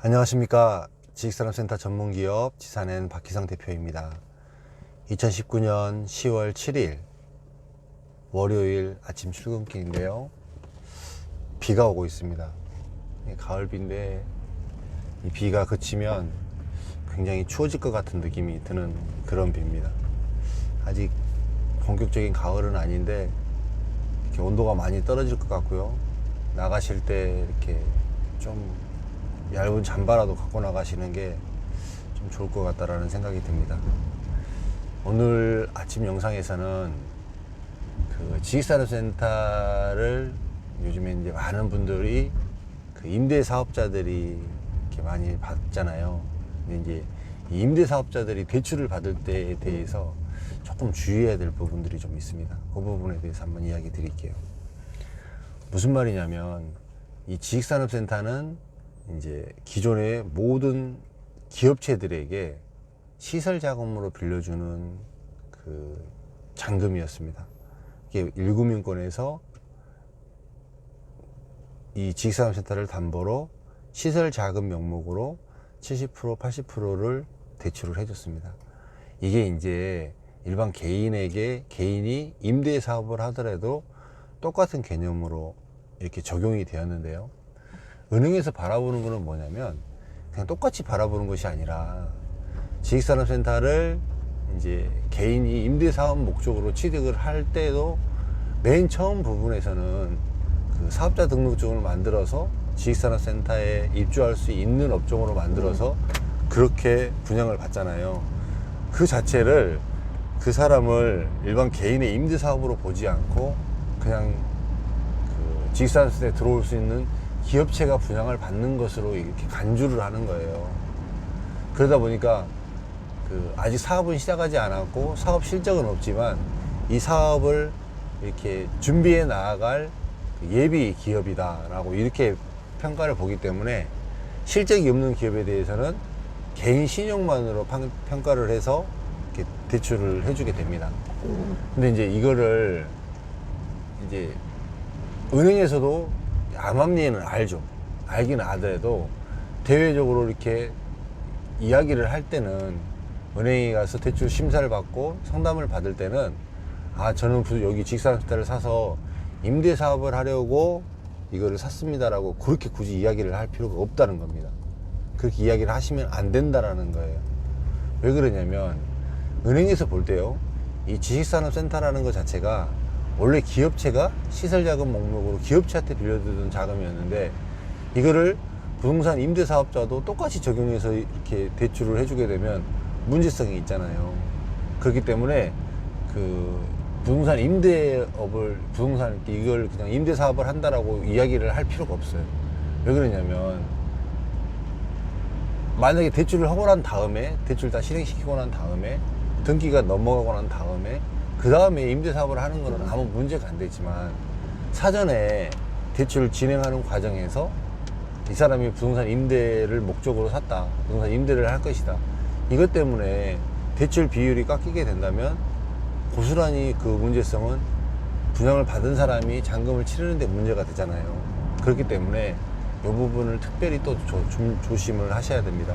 안녕하십니까. 지식산업센터 전문기업 지산엔 박희성 대표입니다. 2019년 10월 7일 월요일 아침 출근길인데요. 비가 오고 있습니다. 가을비인데 이 비가 그치면 굉장히 추워질 것 같은 느낌이 드는 그런 비입니다. 아직 본격적인 가을은 아닌데 이렇게 온도가 많이 떨어질 것 같고요. 나가실 때 이렇게 좀 얇은 잠바라도 갖고 나가시는 게 좀 좋을 것 같다라는 생각이 듭니다. 오늘 아침 영상에서는 그 지식산업센터를 요즘에 이제 많은 분들이 그 임대사업자들이 이렇게 많이 받잖아요. 근데 이제 이 임대사업자들이 대출을 받을 때에 대해서 조금 주의해야 될 부분들이 좀 있습니다. 그 부분에 대해서 한번 이야기 드릴게요. 무슨 말이냐면 이 지식산업센터는 이제 기존의 모든 기업체들에게 시설 자금으로 빌려주는 그 잔금이었습니다. 이게 1금융권에서 이 지식산업센터를 담보로 시설 자금 명목으로 70%, 80%를 대출을 해줬습니다. 이게 이제 일반 개인이 임대 사업을 하더라도 똑같은 개념으로 이렇게 적용이 되었는데요. 은행에서 바라보는 것은 뭐냐면 그냥 똑같이 바라보는 것이 아니라 지식산업센터를 이제 개인이 임대사업 목적으로 취득을 할 때도 맨 처음 부분에서는 그 사업자 등록증을 만들어서 지식산업센터에 입주할 수 있는 업종으로 만들어서 그렇게 분양을 받잖아요. 그 자체를 그 사람을 일반 개인의 임대사업으로 보지 않고 그냥 그 지식산업센터에 들어올 수 있는 기업체가 분양을 받는 것으로 이렇게 간주를 하는 거예요. 그러다 보니까 그 아직 사업은 시작하지 않았고 사업 실적은 없지만 이 사업을 이렇게 준비해 나아갈 예비 기업이다라고 이렇게 평가를 보기 때문에 실적이 없는 기업에 대해서는 개인 신용만으로 평가를 해서 이렇게 대출을 해주게 됩니다. 근데 이제 이거를 이제 은행에서도 암암리에는 알죠. 알긴 알더라도 대외적으로 이렇게 이야기를 할 때는 은행에 가서 대출 심사를 받고 상담을 받을 때는 저는 여기 지식산업센터를 사서 임대 사업을 하려고 이거를 샀습니다라고 그렇게 굳이 이야기를 할 필요가 없다는 겁니다. 그렇게 이야기를 하시면 안 된다라는 거예요. 왜 그러냐면 은행에서 볼 때요, 이 지식산업센터라는 것 자체가 원래 기업체가 시설자금 목록으로 기업체한테 빌려주던 자금이었는데 이거를 부동산 임대사업자도 똑같이 적용해서 이렇게 대출을 해주게 되면 문제성이 있잖아요. 그렇기 때문에 그 부동산 이걸 그냥 임대사업을 한다라고 이야기를 할 필요가 없어요. 왜 그러냐면 만약에 대출을 하고 난 다음에 대출 다 실행시키고 난 다음에 등기가 넘어가고 난 다음에 그 다음에 임대사업을 하는 거는 아무 문제가 안 되지만 사전에 대출을 진행하는 과정에서 이 사람이 부동산 임대를 목적으로 샀다, 부동산 임대를 할 것이다, 이것 때문에 대출 비율이 깎이게 된다면 고스란히 그 문제성은 분양을 받은 사람이 잔금을 치르는데 문제가 되잖아요. 그렇기 때문에 이 부분을 특별히 또 조심을 하셔야 됩니다.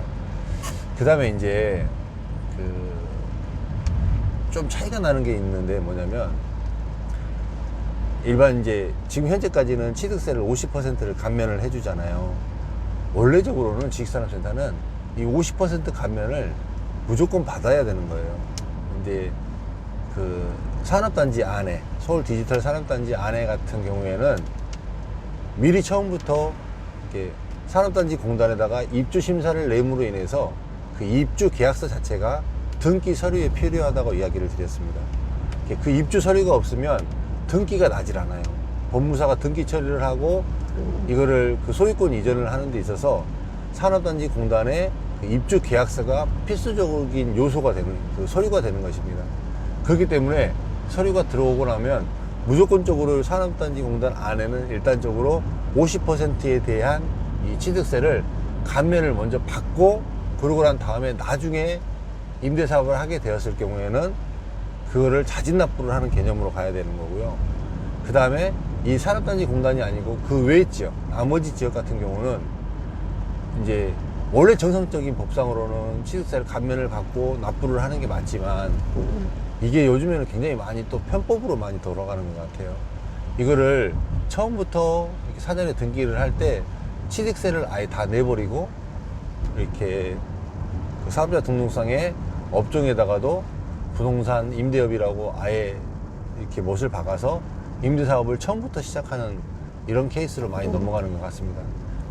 그 다음에 이제 좀 차이가 나는 게 있는데 뭐냐면 일반 이제 지금 현재까지는 취득세를 50%를 감면을 해주잖아요. 원래적으로는 지식산업센터는 이 50% 감면을 무조건 받아야 되는 거예요. 근데 그 산업단지 안에, 서울 디지털 산업단지 안에 같은 경우에는 미리 처음부터 이렇게 산업단지 공단에다가 입주 심사를 내므로 인해서 그 입주 계약서 자체가 등기 서류에 필요하다고 이야기를 드렸습니다. 그 입주 서류가 없으면 등기가 나질 않아요. 법무사가 등기 처리를 하고 이거를 그 소유권 이전을 하는 데 있어서 산업단지 공단에 그 입주 계약서가 필수적인 요소가 되는 그 서류가 되는 것입니다. 그렇기 때문에 서류가 들어오고 나면 무조건적으로 산업단지 공단 안에는 일단적으로 50%에 대한 이 취득세를 감면을 먼저 받고 그러고 난 다음에 나중에 임대사업을 하게 되었을 경우에는 그거를 자진납부를 하는 개념으로 가야 되는 거고요. 그 다음에 이 산업단지 공단이 아니고 그 외의 지역, 나머지 지역 같은 경우는 이제 원래 정상적인 법상으로는 취득세를 감면을 받고 납부를 하는 게 맞지만 이게 요즘에는 굉장히 많이 또 편법으로 많이 돌아가는 것 같아요. 이거를 처음부터 이렇게 사전에 등기를 할 때 취득세를 아예 다 내버리고 이렇게 그 사업자 등록상에 업종에다가도 부동산 임대업이라고 아예 이렇게 못을 박아서 임대사업을 처음부터 시작하는 이런 케이스로 많이 넘어가는 것 같습니다.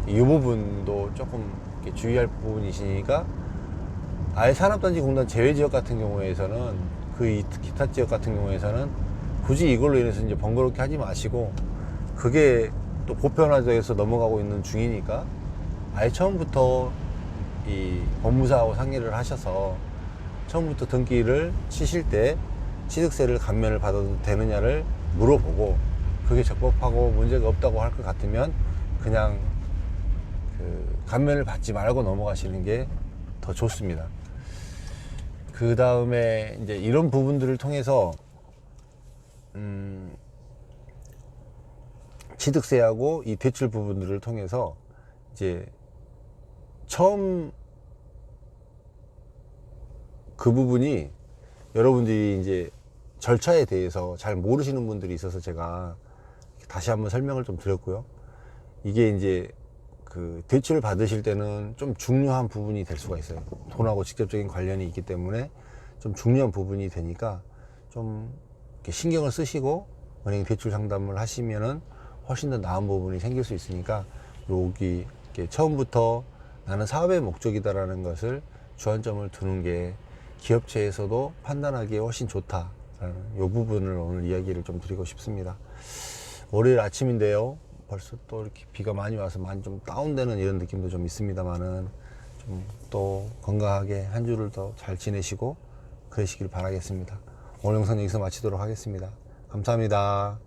이 부분도 조금 이렇게 주의할 부분이시니까 아예 산업단지공단 제외지역 같은 경우에서는 그 기타 지역 같은 경우에서는 굳이 이걸로 인해서 이제 번거롭게 하지 마시고 그게 또 보편화돼서 넘어가고 있는 중이니까 아예 처음부터 이 법무사하고 상의를 하셔서 처음부터 등기를 치실 때 취득세를 감면을 받아도 되느냐를 물어보고 그게 적법하고 문제가 없다고 할 것 같으면 그냥 그 감면을 받지 말고 넘어가시는 게 더 좋습니다. 그 다음에 이제 이런 부분들을 통해서 취득세하고 이 대출 부분들을 통해서 이제 처음 그 부분이 여러분들이 이제 절차에 대해서 잘 모르시는 분들이 있어서 제가 다시 한번 설명을 좀 드렸고요. 이게 이제 그 대출을 받으실 때는 좀 중요한 부분이 될 수가 있어요. 돈하고 직접적인 관련이 있기 때문에 좀 중요한 부분이 되니까 좀 이렇게 신경을 쓰시고 은행 대출 상담을 하시면은 훨씬 더 나은 부분이 생길 수 있으니까 여기 이렇게 처음부터 나는 사업의 목적이다라는 것을 주안점을 두는 게 기업체에서도 판단하기에 훨씬 좋다라는 이 부분을 오늘 이야기를 좀 드리고 싶습니다. 월요일 아침인데요. 벌써 또 이렇게 비가 많이 와서 많이 좀 다운되는 이런 느낌도 좀 있습니다만은 좀 또 건강하게 한 주를 더 잘 지내시고 그러시길 바라겠습니다. 오늘 영상 여기서 마치도록 하겠습니다. 감사합니다.